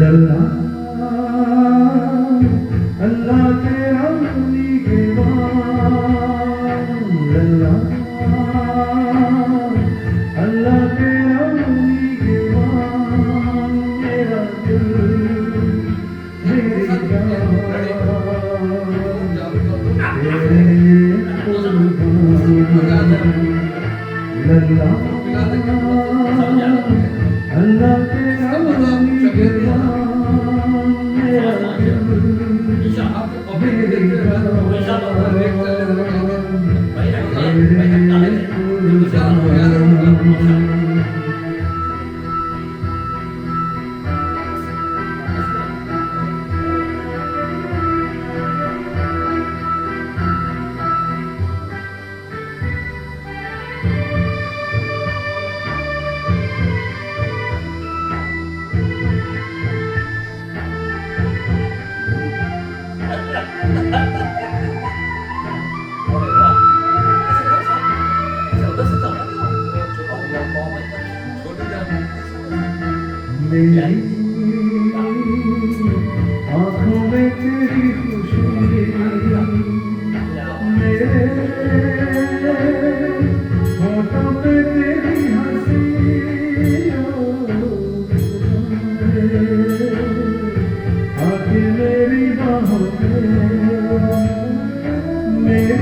लल्ला अल्लाह तेरा निगहबान, लल्ला अल्लाह तेरा निगहबान, मेरा दिल मेरी जान तेरे कुर्बान, लल्ला अल्लाह तेरा निगहबान, मेरा दिल मेरी जान तेरे कुर्बान। मेरी आँखों में तेरी खुशी, मेरे होठों पे तेरी हंसी, आके मेरी बाहों में मेरी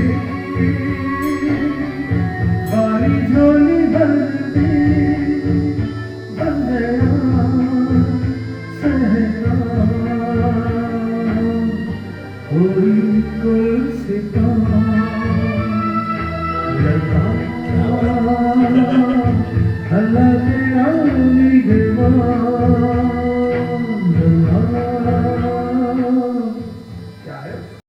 खाली झोली भरती बन गया कोई गुलसिता, लल्ला अल्लाह तेरा निगहबान।